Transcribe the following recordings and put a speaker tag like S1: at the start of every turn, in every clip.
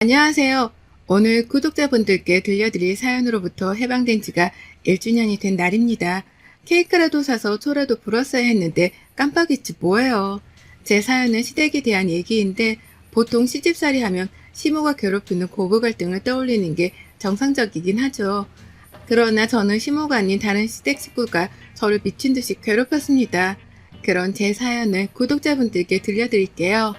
S1: 안녕하세요. 오늘 구독자분들께 들려드릴 사연으로부터 해방된 지가 1주년이 된 날입니다. 케이크라도 사서 초라도 불었어야 했는데 깜빡했지 뭐예요. 제 사연은 시댁에 대한 얘기인데 보통 시집살이 하면 시모가 괴롭히는 고부 갈등을 떠올리는 게 정상적이긴 하죠. 그러나 저는 시모가 아닌 다른 시댁 식구가 저를 미친 듯이 괴롭혔습니다. 그런 제 사연을 구독자분들께 들려드릴게요.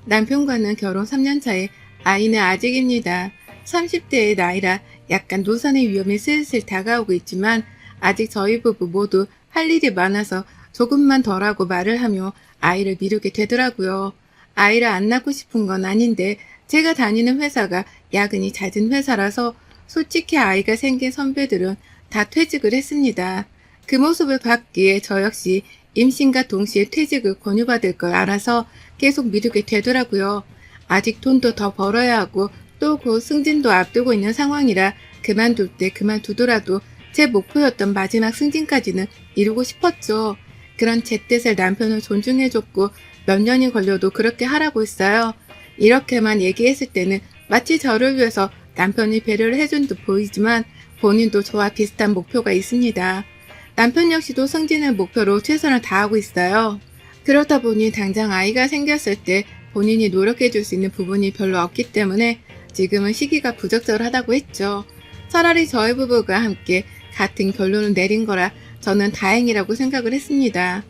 S1: 남편과는 결혼 3년 차에 아이는 아직입니다. 30대의 나이라 약간 노산의 위험이 슬슬 다가오고 있지만 아직 저희 부부 모두 할 일이 많아서 조금만 덜 하고 말을 하며 아이를 미루게 되더라고요. 아이를 안 낳고 싶은 건 아닌데 제가 다니는 회사가 야근이 잦은 회사라서 솔직히 아이가 생긴 선배들은 다 퇴직을 했습니다. 그 모습을 봤기에 저 역시 임신과 동시에 퇴직을 권유받을 걸 알아서 계속 미루게 되더라고요. 아직 돈도 더 벌어야 하고 또 곧 승진도 앞두고 있는 상황이라 그만둘 때 그만두더라도 제 목표였던 마지막 승진까지는 이루고 싶었죠. 그런 제 뜻을 남편은 존중해줬고 몇 년이 걸려도 그렇게 하라고 했어요. 이렇게만 얘기했을 때는 마치 저를 위해서 남편이 배려를 해준 듯 보이지만 본인도 저와 비슷한 목표가 있습니다. 남편 역시도 승진을 목표로 최선을 다하고 있어요. 그러다 보니 당장 아이가 생겼을 때 본인이 노력해줄 수 있는 부분이 별로 없기 때문에 지금은 시기가 부적절하다고 했죠. 차라리 저희 부부가 함께 같은 결론을 내린 거라 저는 다행이라고 생각을 했습니다.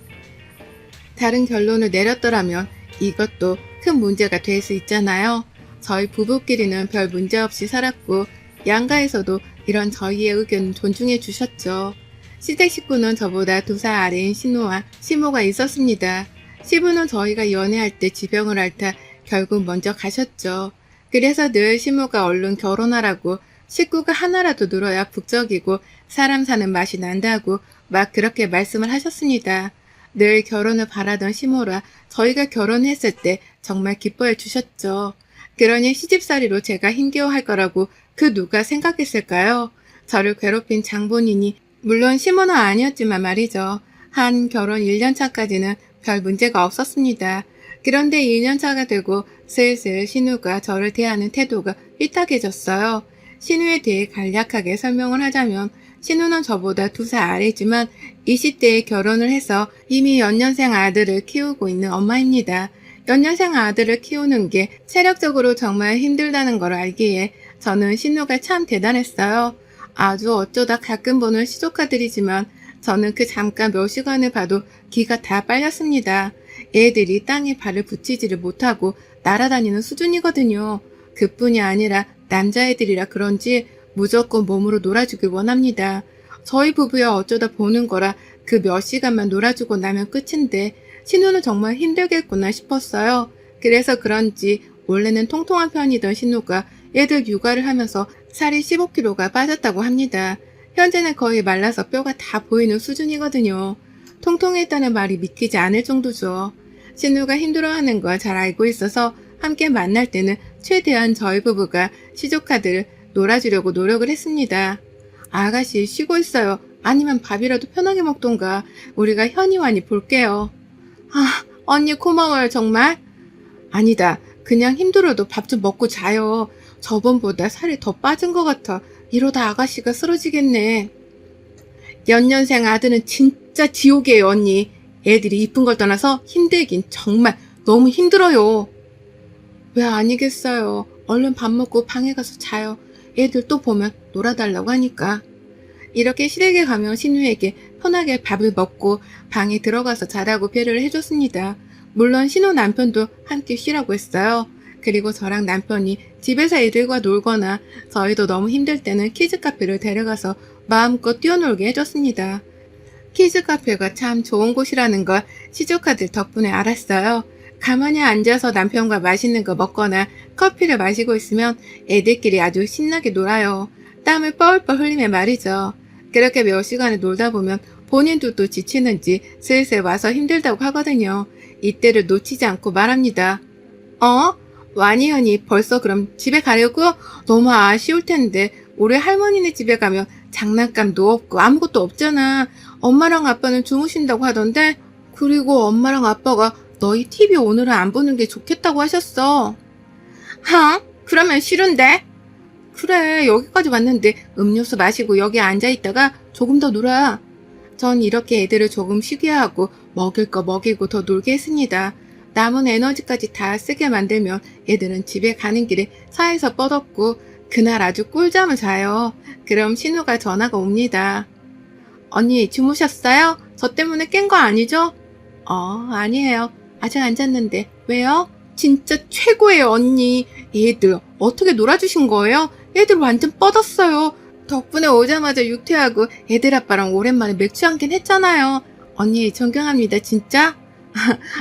S1: 다른 결론을 내렸더라면 이것도 큰 문제가 될 수 있잖아요. 저희 부부끼리는 별 문제 없이 살았고 양가에서도 이런 저희의 의견을 존중해 주셨죠. 시댁 식구는 저보다 2살 아래인 신우와 시모가 있었습니다. 시부는 저희가 연애할 때 지병을 앓다 결국 먼저 가셨죠. 그래서 늘 시모가 얼른 결혼하라고 식구가 하나라도 늘어야 북적이고 사람 사는 맛이 난다고 막 그렇게 말씀을 하셨습니다. 늘 결혼을 바라던 시모라 저희가 결혼했을 때 정말 기뻐해 주셨죠. 그러니 시집살이로 제가 힘겨워할 거라고 그 누가 생각했을까요? 저를 괴롭힌 장본인이 물론 시모는 아니었지만 말이죠. 한 결혼 1년 차까지는 별 문제가 없었습니다. 그런데 2년 차가 되고 슬슬 신우가 저를 대하는 태도가 삐딱해졌어요. 신우에 대해 간략하게 설명을 하자면 신우는 저보다 2살 아래지만 20대에 결혼을 해서 이미 연년생 아들을 키우고 있는 엄마입니다. 연년생 아들을 키우는 게 체력적으로 정말 힘들다는 걸 알기에 저는 신우가 참 대단했어요. 아주 어쩌다 가끔 보는 시조카들이지만 저는 그 잠깐 몇 시간을 봐도 기가 다 빨렸습니다. 애들이 땅에 발을 붙이지를 못하고 날아다니는 수준이거든요. 그뿐이 아니라 남자애들이라 그런지 무조건 몸으로 놀아주길 원합니다. 저희 부부야 어쩌다 보는 거라 그 몇 시간만 놀아주고 나면 끝인데 신우는 정말 힘들겠구나 싶었어요. 그래서 그런지 원래는 통통한 편이던 신우가 애들 육아를 하면서 살이 15kg가 빠졌다고 합니다. 현재는 거의 말라서 뼈가 다 보이는 수준이거든요. 통통했다는 말이 믿기지 않을 정도죠. 신우가 힘들어하는 걸 잘 알고 있어서 함께 만날 때는 최대한 저희 부부가 시조카들을 놀아주려고 노력을 했습니다. 아가씨 쉬고 있어요. 아니면 밥이라도 편하게 먹던가. 우리가 현이완이 볼게요. 아, 언니 고마워요 정말. 아니다. 그냥 힘들어도 밥 좀 먹고 자요. 저번보다 살이 더 빠진 것 같아. 이러다 아가씨가 쓰러지겠네. 연년생 아들은 진짜 지옥이에요, 언니. 애들이 이쁜 걸 떠나서 힘들긴 정말 너무 힘들어요. 왜 아니겠어요. 얼른 밥 먹고 방에 가서 자요. 애들 또 보면 놀아달라고 하니까. 이렇게 시댁에 가면 신우에게 편하게 밥을 먹고 방에 들어가서 자라고 배려를 해줬습니다. 물론 신우 남편도 함께 쉬라고 했어요. 그리고 저랑 남편이 집에서 애들과 놀거나 저희도 너무 힘들 때는 키즈카페를 데려가서 마음껏 뛰어놀게 해줬습니다. 키즈카페가 참 좋은 곳이라는 걸 시조카들 덕분에 알았어요. 가만히 앉아서 남편과 맛있는 거 먹거나 커피를 마시고 있으면 애들끼리 아주 신나게 놀아요. 땀을 뻘뻘 흘리며 말이죠. 그렇게 몇 시간을 놀다 보면 본인들도 지치는지 슬슬 와서 힘들다고 하거든요. 이때를 놓치지 않고 말합니다. 와니언니 벌써 그럼 집에 가려고? 너무 아쉬울 텐데 우리 할머니네 집에 가면 장난감도 없고 아무것도 없잖아. 엄마랑 아빠는 주무신다고 하던데. 그리고 엄마랑 아빠가 너희 TV 오늘은 안 보는 게 좋겠다고 하셨어. 하? 그러면 싫은데? 그래, 여기까지 왔는데 음료수 마시고 여기 앉아있다가 조금 더 놀아. 전 이렇게 애들을 조금 쉬게 하고 먹일 거 먹이고 더 놀게 했습니다. 남은 에너지까지 다 쓰게 만들면 애들은 집에 가는 길에 차에서 뻗었고 그날 아주 꿀잠을 자요. 그럼 신우가 전화가 옵니다. 언니 주무셨어요? 저 때문에 깬 거 아니죠? 아니에요. 아직 안 잤는데. 왜요? 진짜 최고예요, 언니. 얘들 어떻게 놀아주신 거예요? 애들 완전 뻗었어요. 덕분에 오자마자 육퇴하고 애들 아빠랑 오랜만에 맥주 한캔 했잖아요. 언니 존경합니다, 진짜?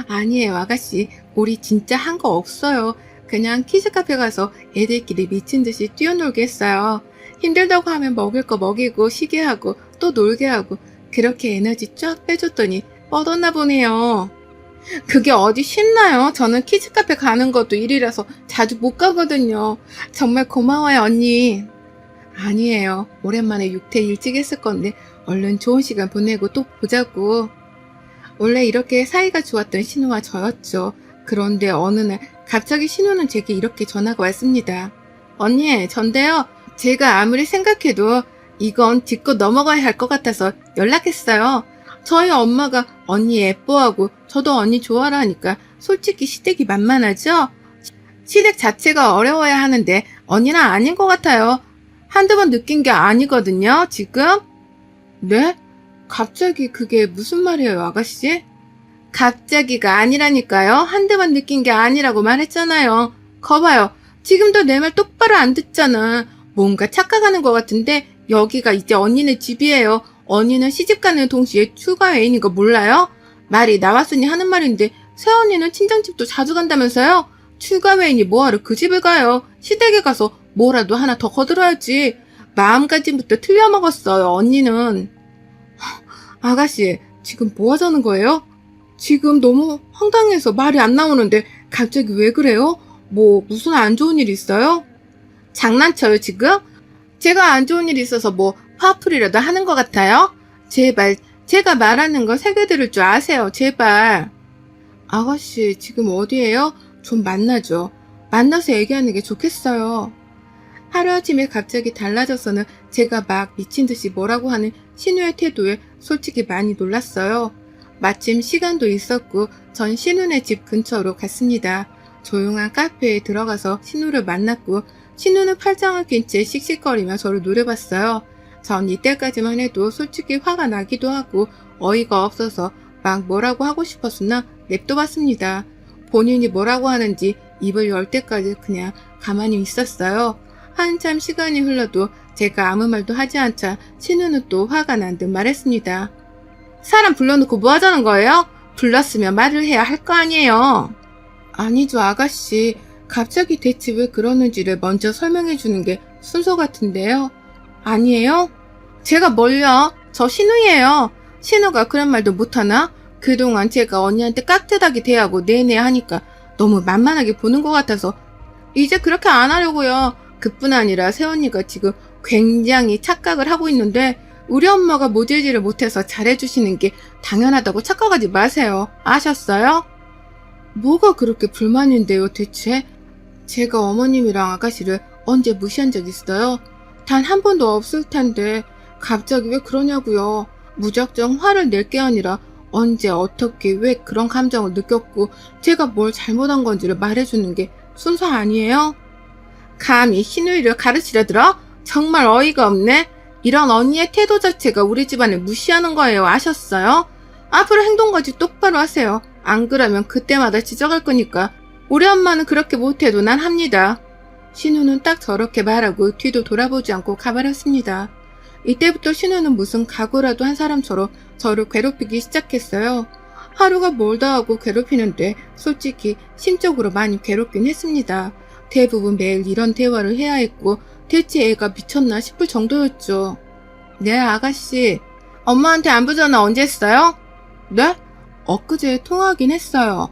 S1: 아니에요, 아가씨. 우리 진짜 한 거 없어요. 그냥 키즈카페 가서 애들끼리 미친 듯이 뛰어놀게 했어요. 힘들다고 하면 먹을 거 먹이고 쉬게 하고 또 놀게 하고 그렇게 에너지 쫙 빼줬더니 뻗었나 보네요. 그게 어디 쉽나요? 저는 키즈카페 가는 것도 일이라서 자주 못 가거든요. 정말 고마워요, 언니. 아니에요. 오랜만에 육퇴 일찍 했을 건데 얼른 좋은 시간 보내고 또 보자고. 원래 이렇게 사이가 좋았던 신우와 저였죠. 그런데 어느 날 갑자기 신우는 제게 이렇게 전화가 왔습니다. 언니, 전데요. 제가 아무리 생각해도 이건 짚고 넘어가야 할 것 같아서 연락했어요. 저희 엄마가 언니 예뻐하고 저도 언니 좋아라 하니까 솔직히 시댁이 만만하죠? 시댁 자체가 어려워야 하는데 언니는 아닌 것 같아요. 한두 번 느낀 게 아니거든요, 지금? 네? 갑자기 그게 무슨 말이에요, 아가씨? 갑자기가 아니라니까요. 한두 번 느낀 게 아니라고 말했잖아요. 거봐요. 지금도 내 말 똑바로 안 듣잖아. 뭔가 착각하는 것 같은데 여기가 이제 언니네 집이에요. 언니는 시집가는 동시에 추가 애인인 거 몰라요? 말이 나왔으니 하는 말인데 새언니는 친정집도 자주 간다면서요? 추가 애인이 뭐하러 그 집을 가요? 시댁에 가서 뭐라도 하나 더 거들어야지. 마음가짐부터 틀려먹었어요, 언니는. 아가씨, 지금 뭐 하자는 거예요? 지금 너무 황당해서 말이 안 나오는데 갑자기 왜 그래요? 뭐 무슨 안 좋은 일 있어요? 장난쳐요, 지금? 제가 안 좋은 일 있어서 뭐 화풀이라도 하는 것 같아요? 제발 제가 말하는 거 새겨들을 줄 아세요, 제발. 아가씨, 지금 어디에요? 좀 만나죠. 만나서 얘기하는 게 좋겠어요. 하루아침에 갑자기 달라져서는 제가 막 미친 듯이 뭐라고 하는 신우의 태도에 솔직히 많이 놀랐어요. 마침 시간도 있었고 전 신우네 집 근처로 갔습니다. 조용한 카페에 들어가서 신우를 만났고 신우는 팔짱을 낀 채 씩씩거리며 저를 노려봤어요. 전 이때까지만 해도 솔직히 화가 나기도 하고 어이가 없어서 막 뭐라고 하고 싶었으나 냅둬봤습니다. 본인이 뭐라고 하는지 입을 열 때까지 그냥 가만히 있었어요. 한참 시간이 흘러도 제가 아무 말도 하지 않자 신우는 또 화가 난 듯 말했습니다. 사람 불러놓고 뭐 하자는 거예요? 불렀으면 말을 해야 할 거 아니에요. 아니죠, 아가씨. 갑자기 대체 왜 그러는지를 먼저 설명해 주는 게 순서 같은데요. 아니에요? 제가 뭘요? 저 신우예요. 신우가 그런 말도 못하나? 그동안 제가 언니한테 깍듯하게 대하고 내내 하니까 너무 만만하게 보는 것 같아서 이제 그렇게 안 하려고요. 그뿐 아니라 새언니가 지금 굉장히 착각을 하고 있는데 우리 엄마가 모질지를 못해서 잘해주시는 게 당연하다고 착각하지 마세요. 아셨어요? 뭐가 그렇게 불만인데요, 대체? 제가 어머님이랑 아가씨를 언제 무시한 적 있어요? 단 한 번도 없을 텐데 갑자기 왜 그러냐고요. 무작정 화를 낼 게 아니라 언제 어떻게 왜 그런 감정을 느꼈고 제가 뭘 잘못한 건지를 말해주는 게 순서 아니에요? 감히 신우이를 가르치려 들어? 정말 어이가 없네. 이런 언니의 태도 자체가 우리 집안을 무시하는 거예요. 아셨어요? 앞으로 행동까지 똑바로 하세요. 안 그러면 그때마다 지적할 거니까. 우리 엄마는 그렇게 못해도 난 합니다. 신우는 딱 저렇게 말하고 뒤도 돌아보지 않고 가버렸습니다. 이때부터 신우는 무슨 각오라도 한 사람처럼 저를 괴롭히기 시작했어요. 하루가 멀다 하고 괴롭히는데 솔직히 심적으로 많이 괴롭긴 했습니다. 대부분 매일 이런 대화를 해야 했고 대체 애가 미쳤나 싶을 정도였죠. 네, 아가씨. 엄마한테 안부 전화 언제 했어요? 네? 엊그제 통화하긴 했어요.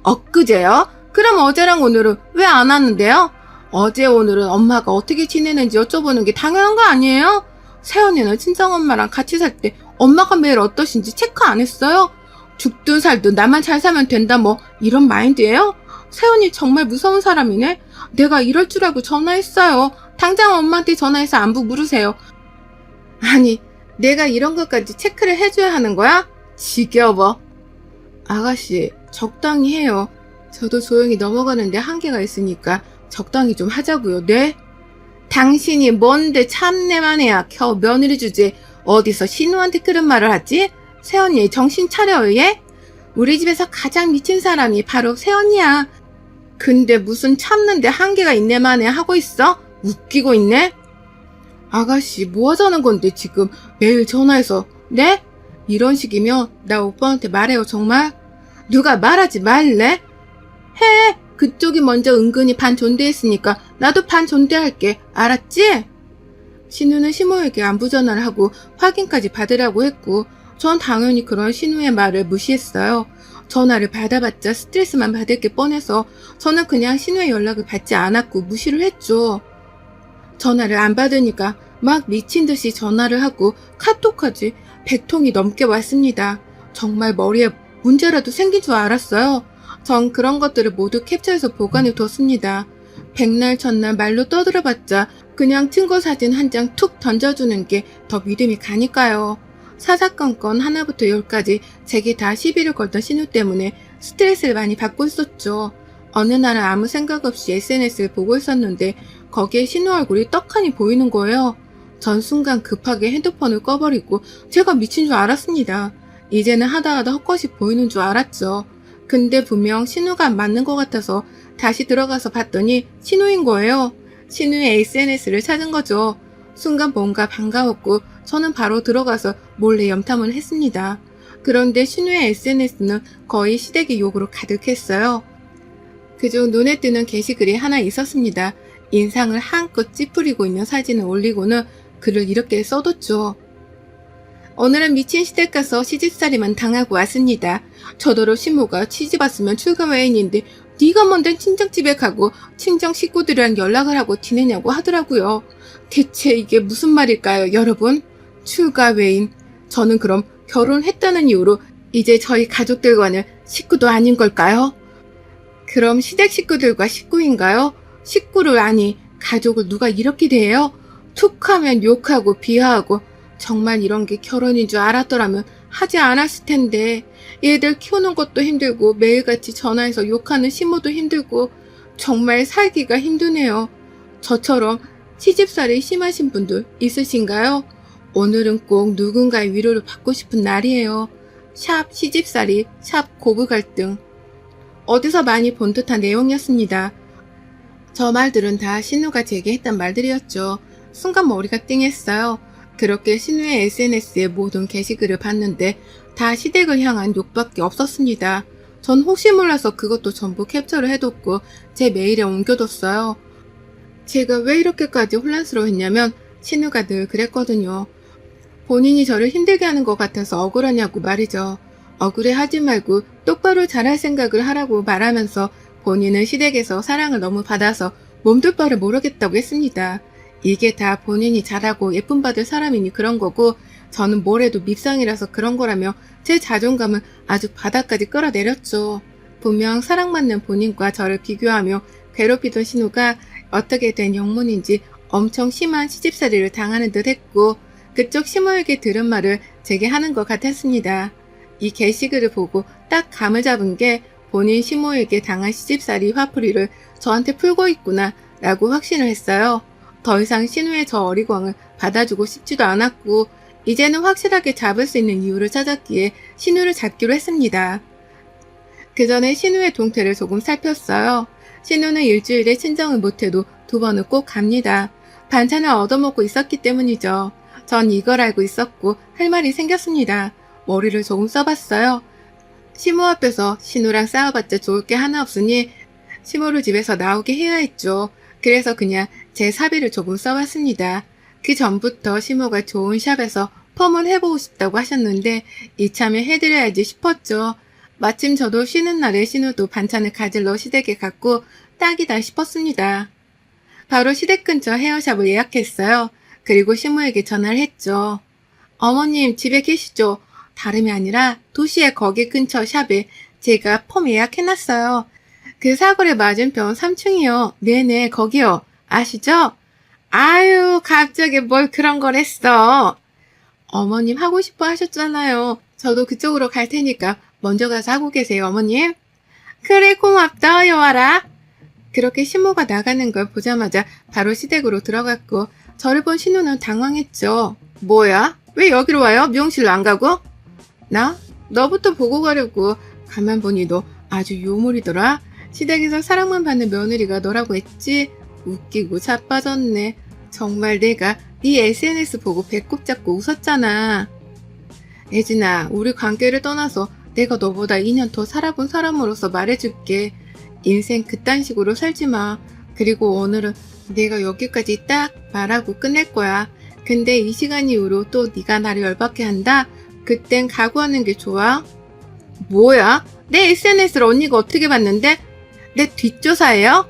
S1: 엊그제요? 그럼 어제랑 오늘은 왜 안 왔는데요? 어제 오늘은 엄마가 어떻게 지내는지 여쭤보는 게 당연한 거 아니에요? 새언니는 친정엄마랑 같이 살 때 엄마가 매일 어떠신지 체크 안 했어요? 죽든 살든 나만 잘 살면 된다 뭐 이런 마인드예요? 새언니 정말 무서운 사람이네? 내가 이럴 줄 알고 전화했어요. 당장 엄마한테 전화해서 안부 물으세요. 아니, 내가 이런 것까지 체크를 해줘야 하는 거야? 지겨워. 아가씨, 적당히 해요. 저도 조용히 넘어가는데 한계가 있으니까 적당히 좀 하자고요. 네? 당신이 뭔데 참내만 해야 겨우 며느리 주제 어디서 신우한테 그런 말을 하지? 새언니 정신 차려요 얘? 우리 집에서 가장 미친 사람이 바로 새언니야. 근데 무슨 참는데 한계가 있네만 해 하고 있어? 웃기고 있네? 아가씨 뭐 하자는 건데 지금 매일 전화해서 네? 이런 식이면 나 오빠한테 말해요 정말? 누가 말하지 말래? 해! 그쪽이 먼저 은근히 반존대했으니까 나도 반존대할게. 알았지? 신우는 시모에게 안부 전화를 하고 확인까지 받으라고 했고 전 당연히 그런 신우의 말을 무시했어요. 전화를 받아봤자 스트레스만 받을 게 뻔해서 저는 그냥 신우의 연락을 받지 않았고 무시를 했죠. 전화를 안 받으니까 막 미친 듯이 전화를 하고 카톡까지 100통이 넘게 왔습니다. 정말 머리에 문제라도 생긴 줄 알았어요. 전 그런 것들을 모두 캡처해서 보관해 뒀습니다. 백날 첫날 말로 떠들어봤자 그냥 증거 사진 한 장 툭 던져주는 게 더 믿음이 가니까요. 사사건건 하나부터 열까지 제게 다 시비를 걸던 신우 때문에 스트레스를 많이 받고 있었죠. 어느 날은 아무 생각 없이 SNS를 보고 있었는데 거기에 신우 얼굴이 떡하니 보이는 거예요. 전 순간 급하게 핸드폰을 꺼버리고 제가 미친 줄 알았습니다. 이제는 하다하다 헛것이 보이는 줄 알았죠. 근데 분명 신우가 맞는 것 같아서 다시 들어가서 봤더니 신우인 거예요. 신우의 SNS를 찾은 거죠. 순간 뭔가 반가웠고 저는 바로 들어가서 몰래 염탐을 했습니다. 그런데 신우의 SNS는 거의 시댁의 욕으로 가득했어요. 그중 눈에 띄는 게시글이 하나 있었습니다. 인상을 한껏 찌푸리고 있는 사진을 올리고는 글을 이렇게 써뒀죠. 오늘은 미친 시댁 가서 시집살이만 당하고 왔습니다. 저더러 시모가 시집 왔으면 출가 외인인데 네가 뭔데 친정집에 가고 친정 식구들이랑 연락을 하고 지내냐고 하더라고요. 대체 이게 무슨 말일까요, 여러분? 출가 외인. 저는 그럼 결혼했다는 이유로 이제 저희 가족들과는 식구도 아닌 걸까요? 그럼 시댁 식구들과 식구인가요? 식구를 아니 가족을 누가 이렇게 대해요? 툭 하면 욕하고 비하하고 정말 이런 게 결혼인 줄 알았더라면 하지 않았을 텐데 얘들 키우는 것도 힘들고 매일같이 전화해서 욕하는 시모도 힘들고 정말 살기가 힘드네요. 저처럼 시집살이 심하신 분들 있으신가요? 오늘은 꼭 누군가의 위로를 받고 싶은 날이에요. 샵 시집살이, 샵 고부갈등. 어디서 많이 본 듯한 내용이었습니다. 저 말들은 다 신우가 제게 했던 말들이었죠. 순간 머리가 띵했어요. 그렇게 신우의 SNS의 모든 게시글을 봤는데 다 시댁을 향한 욕밖에 없었습니다. 전 혹시 몰라서 그것도 전부 캡처를 해뒀고 제 메일에 옮겨뒀어요. 제가 왜 이렇게까지 혼란스러워했냐면 신우가 늘 그랬거든요. 본인이 저를 힘들게 하는 것 같아서 억울하냐고 말이죠. 억울해하지 말고 똑바로 잘할 생각을 하라고 말하면서 본인은 시댁에서 사랑을 너무 받아서 몸둘 바를 모르겠다고 했습니다. 이게 다 본인이 잘하고 예쁨 받을 사람이니 그런 거고 저는 뭘 해도 밉상이라서 그런 거라며 제 자존감을 아주 바닥까지 끌어내렸죠. 분명 사랑받는 본인과 저를 비교하며 괴롭히던 신우가 어떻게 된 영문인지 엄청 심한 시집살이를 당하는 듯 했고 그쪽 시모에게 들은 말을 제게 하는 것 같았습니다. 이 게시글을 보고 딱 감을 잡은 게 본인 시모에게 당한 시집살이 화풀이를 저한테 풀고 있구나 라고 확신을 했어요. 더 이상 신우의 저 어리광을 받아주고 싶지도 않았고 이제는 확실하게 잡을 수 있는 이유를 찾았기에 신우를 잡기로 했습니다. 그 전에 신우의 동태를 조금 살폈어요. 신우는 일주일에 친정을 못해도 2번은 꼭 갑니다. 반찬을 얻어먹고 있었기 때문이죠. 전 이걸 알고 있었고 할 말이 생겼습니다. 머리를 조금 써봤어요. 시모 앞에서 신우랑 싸워봤자 좋을 게 하나 없으니 시모를 집에서 나오게 해야 했죠. 그래서 그냥 제 사비를 조금 써봤습니다. 그 전부터 시모가 좋은 샵에서 펌을 해보고 싶다고 하셨는데 이참에 해드려야지 싶었죠. 마침 저도 쉬는 날에 신우도 반찬을 가지러 시댁에 갔고 딱이다 싶었습니다. 바로 시댁 근처 헤어샵을 예약했어요. 그리고 시모에게 전화를 했죠. 어머님 집에 계시죠? 다름이 아니라 도시의 거기 근처 샵에 제가 펌 예약해놨어요. 그 사거리 맞은편 3층이요. 네네, 거기요. 아시죠? 아유, 갑자기 뭘 그런 걸 했어. 어머님 하고 싶어 하셨잖아요. 저도 그쪽으로 갈 테니까 먼저 가서 하고 계세요, 어머님. 그래, 고맙다, 여와라. 그렇게 신모가 나가는 걸 보자마자 바로 시댁으로 들어갔고, 저를 본 신우는 당황했죠. 뭐야? 왜 여기로 와요? 미용실로 안 가고? 나? 너부터 보고 가려고. 가만 보니 너 아주 요물이더라. 시댁에서 사랑만 받는 며느리가 너라고 했지? 웃기고 자빠졌네. 정말 내가 네 SNS 보고 배꼽 잡고 웃었잖아. 애진아, 우리 관계를 떠나서 내가 너보다 2년 더 살아본 사람으로서 말해줄게. 인생 그딴 식으로 살지 마. 그리고 오늘은 내가 여기까지 딱 말하고 끝낼 거야. 근데 이 시간 이후로 또 네가 나를 열받게 한다? 그땐 각오하는 게 좋아. 뭐야? 내 SNS를 언니가 어떻게 봤는데? 내 뒷조사예요?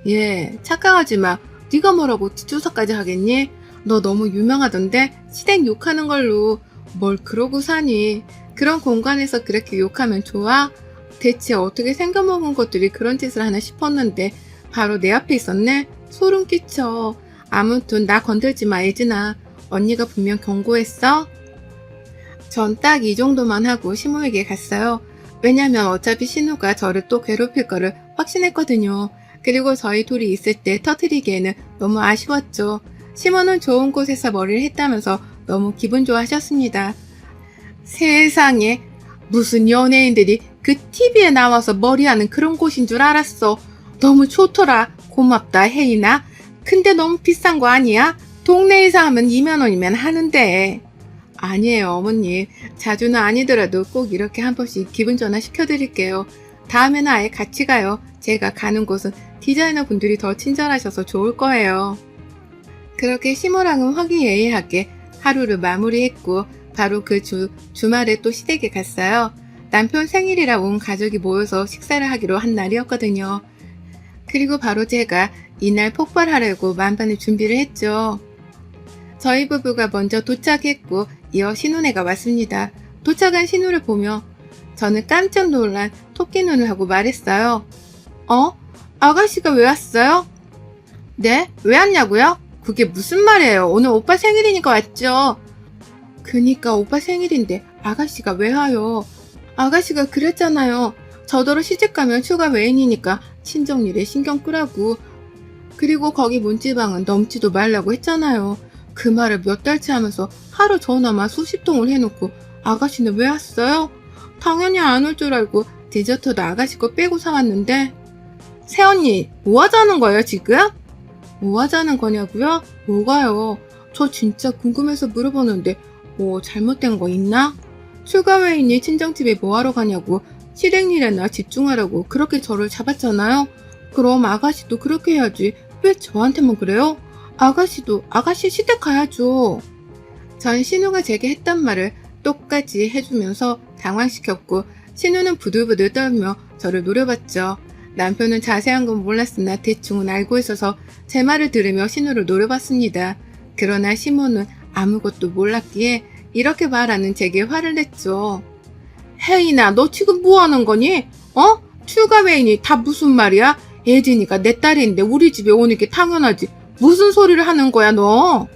S1: 예, 착각하지 마. 네가 뭐라고 뒷조사까지 하겠니? 너 너무 유명하던데 시댁 욕하는 걸로 뭘 그러고 사니? 그런 공간에서 그렇게 욕하면 좋아? 대체 어떻게 생겨먹은 것들이 그런 짓을 하나 싶었는데 바로 내 앞에 있었네? 소름 끼쳐. 아무튼 나 건들지 마, 예진아. 언니가 분명 경고했어? 전 딱 이 정도만 하고 시모에게 갔어요. 왜냐면 어차피 신우가 저를 또 괴롭힐 거를 확신했거든요. 그리고 저희 둘이 있을 때 터트리기에는 너무 아쉬웠죠. 시모는 좋은 곳에서 머리를 했다면서 너무 기분 좋아하셨습니다. 세상에, 무슨 연예인들이 그 TV에 나와서 머리하는 그런 곳인 줄 알았어. 너무 좋더라. 고맙다, 혜인아. 근데 너무 비싼 거 아니야? 동네에서 하면 2만 원이면 하는데. 아니에요, 어머님. 자주는 아니더라도 꼭 이렇게 한 번씩 기분 전환 시켜드릴게요. 다음에는 아예 같이 가요. 제가 가는 곳은 디자이너 분들이 더 친절하셔서 좋을 거예요. 그렇게 시모랑은 화기애애하게 하루를 마무리했고 바로 그 주말에 또 시댁에 갔어요. 남편 생일이라 온 가족이 모여서 식사를 하기로 한 날이었거든요. 그리고 바로 제가 이날 폭발하려고 만반의 준비를 했죠. 저희 부부가 먼저 도착했고 이어 신혼애가 왔습니다. 도착한 신우를 보며 저는 깜짝 놀란 토끼 눈을 하고 말했어요. 아가씨가 왜 왔어요? 네? 왜 왔냐고요? 그게 무슨 말이에요? 오늘 오빠 생일이니까 왔죠. 그니까 오빠 생일인데 아가씨가 왜 와요? 아가씨가 그랬잖아요. 저더러 시집가면 추가 외인이니까 친정일에 신경 끄라고. 그리고 거기 문지방은 넘지도 말라고 했잖아요. 그 말을 몇 달째 하면서 하루 전화만 수십 통을 해놓고 아가씨는 왜 왔어요? 당연히 안 올 줄 알고 디저트도 아가씨 거 빼고 사왔는데. 새언니, 뭐 하자는 거예요 지금? 뭐 하자는 거냐고요? 뭐가요? 저 진짜 궁금해서 물어보는데 뭐 잘못된 거 있나? 추가 외인이 친정집에 뭐하러 가냐고 시댁일에나 집중하라고 그렇게 저를 잡았잖아요. 그럼 아가씨도 그렇게 해야지. 왜 저한테만 그래요? 아가씨도 아가씨 시댁 가야죠. 전 신우가 제게 했던 말을 똑같이 해주면서 당황시켰고 신우는 부들부들 떨며 저를 노려봤죠. 남편은 자세한 건 몰랐으나 대충은 알고 있어서 제 말을 들으며 신우를 노려봤습니다. 그러나 시모는 아무것도 몰랐기에 이렇게 말하는 제게 화를 냈죠. 혜인아, 너 지금 뭐 하는 거니? 추가 외인이 다 무슨 말이야? 예진이가 내 딸인데 우리 집에 오는 게 당연하지. 무슨 소리를 하는 거야, 너?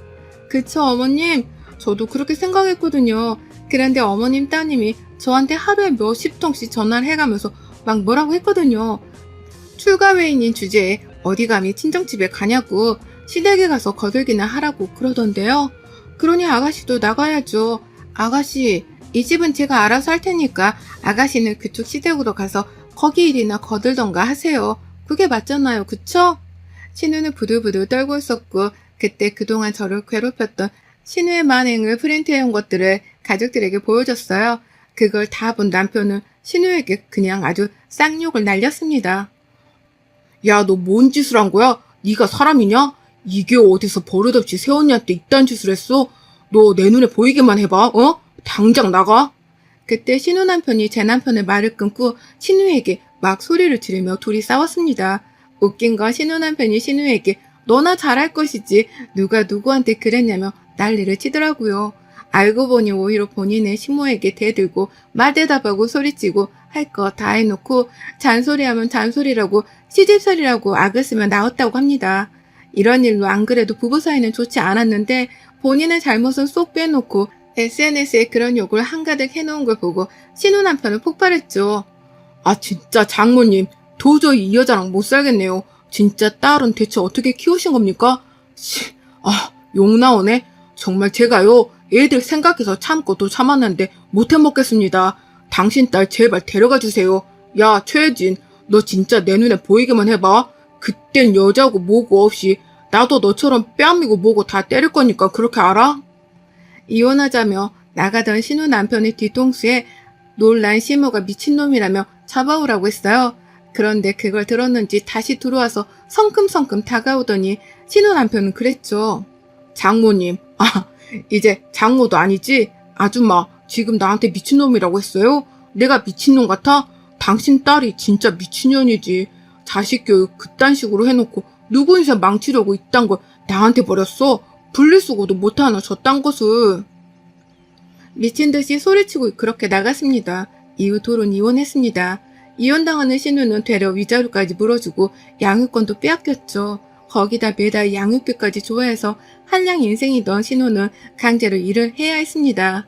S1: 그쵸, 어머님. 저도 그렇게 생각했거든요. 그런데 어머님 따님이 저한테 하루에 몇십 통씩 전화를 해가면서 막 뭐라고 했거든요. 출가 외인인 주제에 어디 감히 친정집에 가냐고 시댁에 가서 거들기나 하라고 그러던데요. 그러니 아가씨도 나가야죠. 아가씨, 이 집은 제가 알아서 할 테니까 아가씨는 그쪽 시댁으로 가서 거기 일이나 거들던가 하세요. 그게 맞잖아요, 그쵸? 신우는 부들부들 떨고 있었고 그때 그동안 저를 괴롭혔던 신우의 만행을 프린트해온 것들을 가족들에게 보여줬어요. 그걸 다 본 남편은 신우에게 그냥 아주 쌍욕을 날렸습니다. 야, 너 뭔 짓을 한 거야? 네가 사람이냐? 이게 어디서 버릇없이 새언니한테 이딴 짓을 했어? 너 내 눈에 보이게만 해봐, 당장 나가! 그때 신우 남편이 제 남편의 말을 끊고 신우에게 막 소리를 지르며 둘이 싸웠습니다. 웃긴 건 신우 남편이 신우에게 너나 잘할 것이지 누가 누구한테 그랬냐며 난리를 치더라고요. 알고 보니 오히려 본인의 시모에게 대들고 말대답하고 소리치고 할 거 다 해놓고 잔소리하면 잔소리라고 시집살이라고 악을 쓰면 나왔다고 합니다. 이런 일로 안 그래도 부부 사이는 좋지 않았는데 본인의 잘못은 쏙 빼놓고 SNS에 그런 욕을 한가득 해놓은 걸 보고 신우 남편은 폭발했죠. 아 진짜 장모님 도저히 이 여자랑 못 살겠네요. 진짜 딸은 대체 어떻게 키우신 겁니까? 욕 나오네. 정말 제가요 애들 생각해서 참고 또 참았는데 못해 먹겠습니다. 당신 딸 제발 데려가 주세요. 야 최혜진 너 진짜 내 눈에 보이기만 해봐. 그땐 여자고 뭐고 없이 나도 너처럼 뺨이고 뭐고 다 때릴 거니까 그렇게 알아? 이혼하자며 나가던 신우 남편의 뒤통수에 놀란 시모가 미친놈이라며 잡아오라고 했어요. 그런데 그걸 들었는지 다시 들어와서 성큼성큼 다가오더니 신우 남편은 그랬죠. 장모님, 이제 장모도 아니지? 아줌마, 지금 나한테 미친놈이라고 했어요? 내가 미친놈 같아? 당신 딸이 진짜 미친년이지. 자식 교육 그딴 식으로 해놓고 누구 인생 망치려고 이딴 걸 나한테 버렸어? 분리수거도 못하는 저딴 것을. 미친 듯이 소리치고 그렇게 나갔습니다. 이후 둘은 이혼했습니다. 이혼당하는 신우는 되려 위자료까지 물어주고 양육권도 빼앗겼죠. 거기다 매달 양육비까지 좋아해서 한량 인생이던 신우는 강제로 일을 해야 했습니다.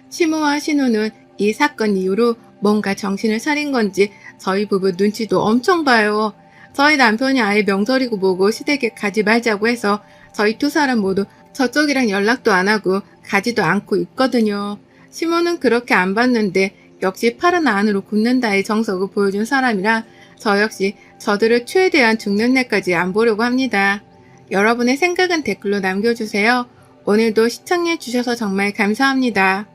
S1: 시모와 신우는 이 사건 이후로 뭔가 정신을 차린 건지 저희 부부 눈치도 엄청 봐요. 저희 남편이 아예 명절이고 뭐고 시댁에 가지 말자고 해서 저희 두 사람 모두 저쪽이랑 연락도 안 하고 가지도 않고 있거든요. 시모는 그렇게 안 봤는데 역시 팔은 안으로 굽는다의 정석을 보여준 사람이라 저 역시 저들을 최대한 죽는 날까지 안 보려고 합니다. 여러분의 생각은 댓글로 남겨주세요. 오늘도 시청해주셔서 정말 감사합니다.